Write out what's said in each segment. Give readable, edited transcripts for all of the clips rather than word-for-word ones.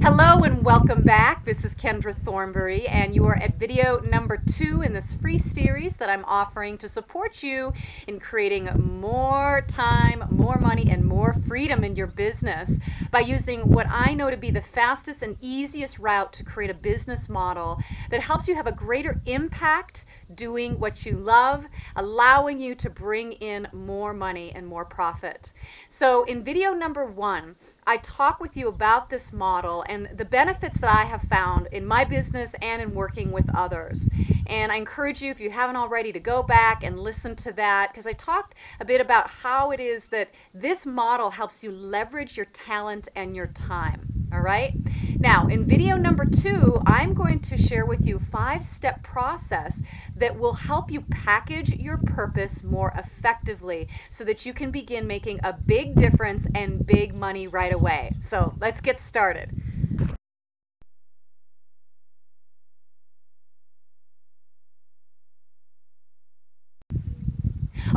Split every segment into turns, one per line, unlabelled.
Hello and welcome back. This is Kendra Thornbury and you are at video number 2 in this free series that I'm offering to support you in creating more time, more money, and more freedom in your business by using what I know to be the fastest and easiest route to create a business model that helps you have a greater impact doing what you love, allowing you to bring in more money and more profit. So in video number 1, I talk with you about this model and the benefits that I have found in my business and in working with others. And I encourage you, if you haven't already, to go back and listen to that, because I talked a bit about how it is that this model helps you leverage your talent and your time. All right? Now, in video number 2, I'm going to share with you a 5-step process that will help you package your purpose more effectively so that you can begin making a big difference and big money right away. So let's get started.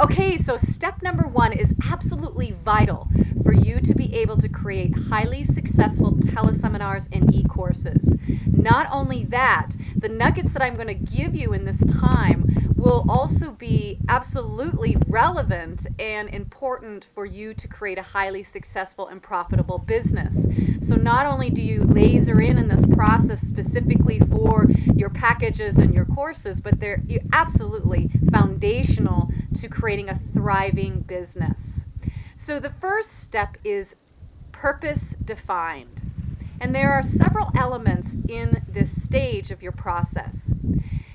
Okay, so step number 1 is absolutely vital for you to be able to create highly successful teleseminars and e-courses. Not only that, the nuggets that I'm going to give you in this time will also be absolutely relevant and important for you to create a highly successful and profitable business. So not only do you laser in this process specifically for your packages and your courses, but they're absolutely foundational to creating a thriving business. So the first step is purpose defined. And there are several elements in this stage of your process.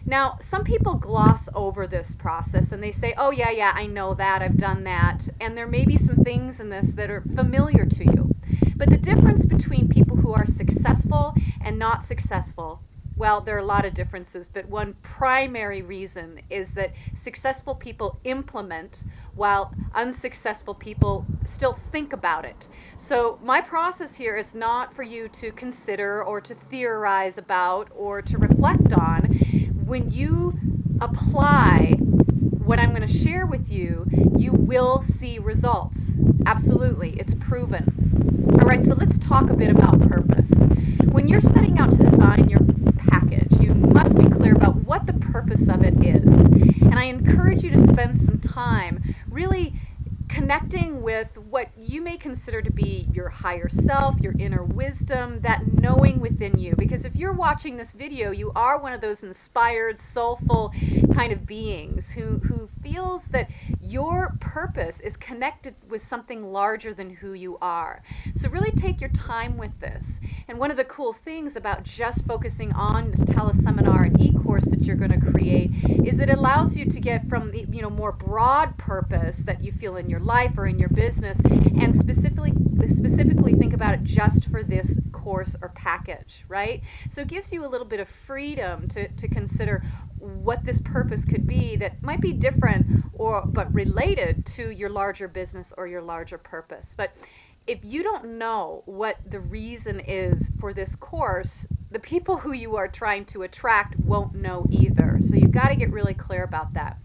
Now, some people gloss over this process and they say, oh yeah, I know that, I've done that, and there may be some things in this that are familiar to you. But the difference between people who are successful and not successful, well, there are a lot of differences, but one primary reason is that successful people implement while unsuccessful people still think about it. So my process here is not for you to consider or to theorize about or to reflect on. When you apply what I'm going to share with you, you will see results. Absolutely, it's proven. All right, so let's talk a bit about purpose. When you're setting out to design your package, you must be clear about what the purpose of it is. And I encourage you to spend some time really connecting with what you may consider to be your higher self, your inner wisdom, that knowing within you. Because if you're watching this video, you are one of those inspired, soulful kind of beings who feels that your purpose is connected with something larger than who you are. So really take your time with this. And one of the cool things about just focusing on the teleseminar and e-course that you're going to create is it allows you to get from the more broad purpose that you feel in your life or in your business and specifically think about it just for this course or package, right? So it gives you a little bit of freedom to consider what this purpose could be that might be different but related to your larger business or your larger purpose. But if you don't know what the reason is for this course, the people who you are trying to attract won't know either. So you've got to get really clear about that.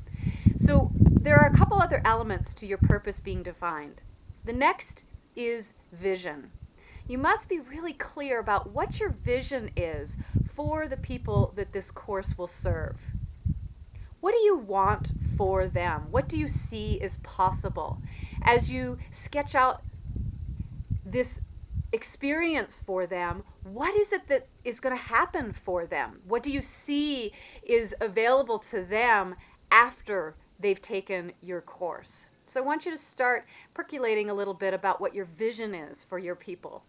So there are a couple other elements to your purpose being defined. The next is vision. You must be really clear about what your vision is for the people that this course will serve. What do you want for them? What do you see is possible? As you sketch out this experience for them, what is it that is going to happen for them? What do you see is available to them after they've taken your course? So I want you to start percolating a little bit about what your vision is for your people.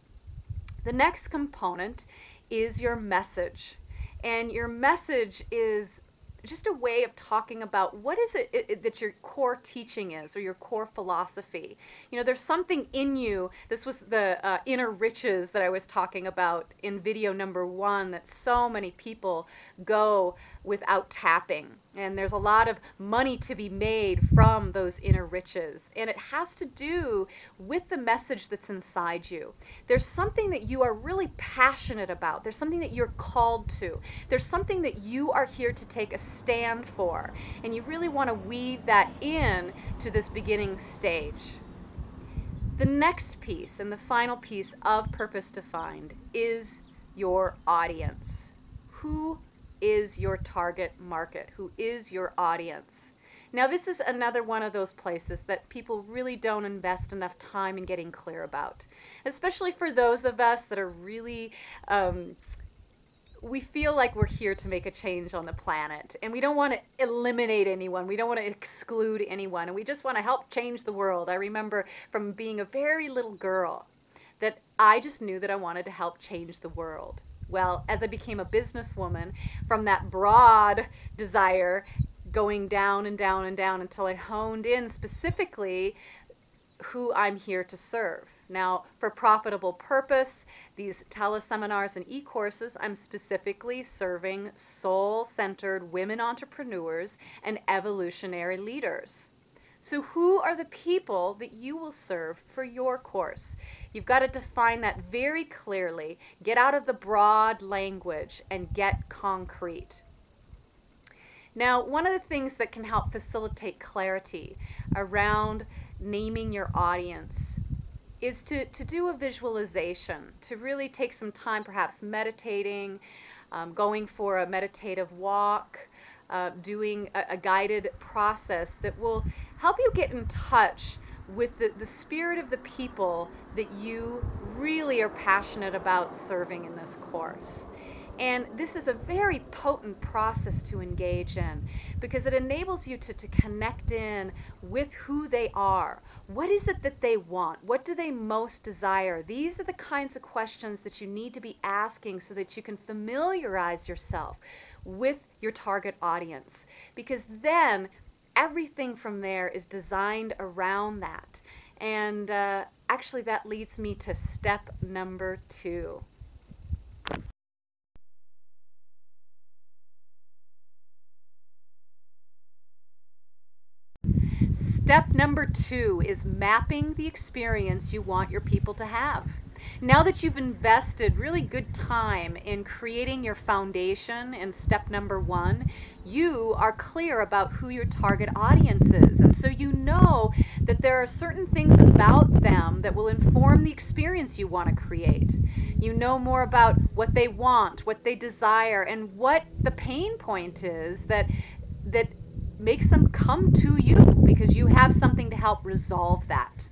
The next component is your message. And your message is just a way of talking about what is it that your core teaching is or your core philosophy. There's something in you. This was the inner riches that I was talking about in video number 1 that so many people go without tapping. And there's a lot of money to be made from those inner riches. And it has to do with the message that's inside you. There's something that you are really passionate about. There's something that you're called to. There's something that you are here to take a stand for. And you really want to weave that in to this beginning stage. The next piece and the final piece of Purpose Defined is your audience. Who is your target market? Who is your audience? Now, this is another one of those places that people really don't invest enough time in getting clear about, especially for those of us that are really, we feel like we're here to make a change on the planet, and we don't want to eliminate anyone. We don't want to exclude anyone, and we just want to help change the world. I remember from being a very little girl that I just knew that I wanted to help change the world. Well, as I became a businesswoman, from that broad desire, going down and down and down until I honed in specifically who I'm here to serve. Now, for Profitable Purpose, these teleseminars and e-courses, I'm specifically serving soul-centered women entrepreneurs and evolutionary leaders. So who are the people that you will serve for your course? You've got to define that very clearly, get out of the broad language and get concrete. Now, one of the things that can help facilitate clarity around naming your audience is to do a visualization, to really take some time perhaps meditating, going for a meditative walk, doing a guided process that will help you get in touch with the spirit of the people that you really are passionate about serving in this course. And this is a very potent process to engage in because it enables you to connect in with who they are. What is it that they want? What do they most desire? These are the kinds of questions that you need to be asking so that you can familiarize yourself with your target audience, because then everything from there is designed around that. And actually that leads me to step number 2. Step number 2 is mapping the experience you want your people to have. Now that you've invested really good time in creating your foundation in step number 1, you are clear about who your target audience is. And so you know that there are certain things about them that will inform the experience you want to create. You know more about what they want, what they desire, and what the pain point is that makes them come to you, because you have something to help resolve that.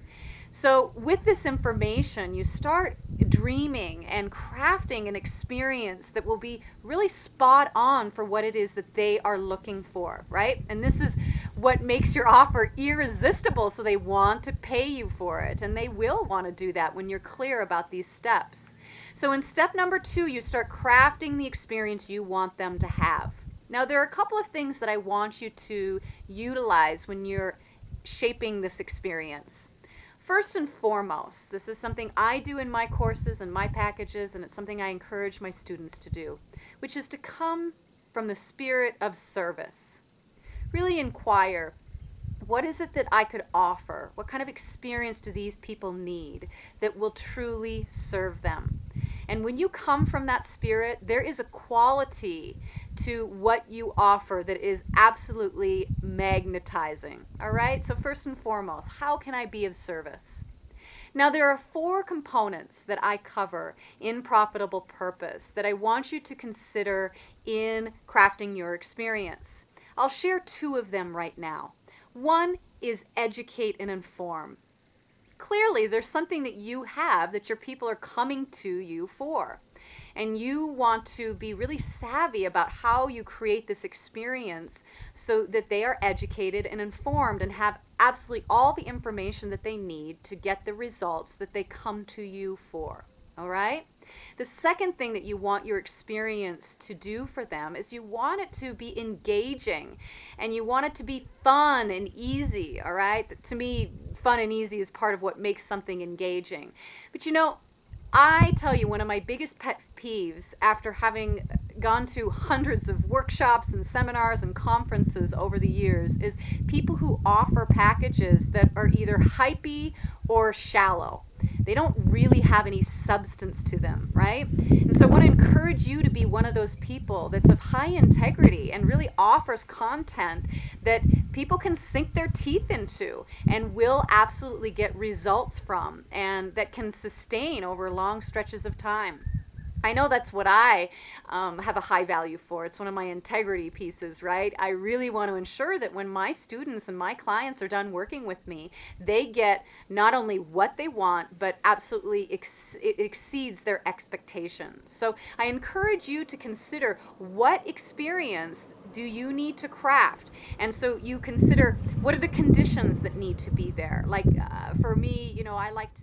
So with this information, you start dreaming and crafting an experience that will be really spot on for what it is that they are looking for, right? And this is what makes your offer irresistible, so they want to pay you for it, and they will want to do that when you're clear about these steps. So in step number 2, you start crafting the experience you want them to have. Now, there are a couple of things that I want you to utilize when you're shaping this experience. First and foremost, this is something I do in my courses and my packages, and it's something I encourage my students to do, which is to come from the spirit of service. Really inquire, what is it that I could offer? What kind of experience do these people need that will truly serve them? And when you come from that spirit, there is a quality to what you offer that is absolutely magnetizing. All right? So first and foremost, how can I be of service? Now, there are 4 components that I cover in Profitable Purpose that I want you to consider in crafting your experience. I'll share 2 of them right now. One is educate and inform. Clearly, there's something that you have that your people are coming to you for. And you want to be really savvy about how you create this experience so that they are educated and informed and have absolutely all the information that they need to get the results that they come to you for. All right? The second thing that you want your experience to do for them is you want it to be engaging, and you want it to be fun and easy. All right? To me, fun and easy is part of what makes something engaging. But you know, I tell you, one of my biggest pet peeves after having gone to hundreds of workshops and seminars and conferences over the years is people who offer packages that are either hypey or shallow. they don't really have any substance to them, right? And so I want to encourage you to be one of those people that's of high integrity and really offers content that people can sink their teeth into and will absolutely get results from, and that can sustain over long stretches of time. I know that's what I have a high value for. It's one of my integrity pieces, right? I really want to ensure that when my students and my clients are done working with me, they get not only what they want, but absolutely it exceeds their expectations. So I encourage you to consider, what experience do you need to craft? And so you consider, what are the conditions that need to be there? Like for me, I like to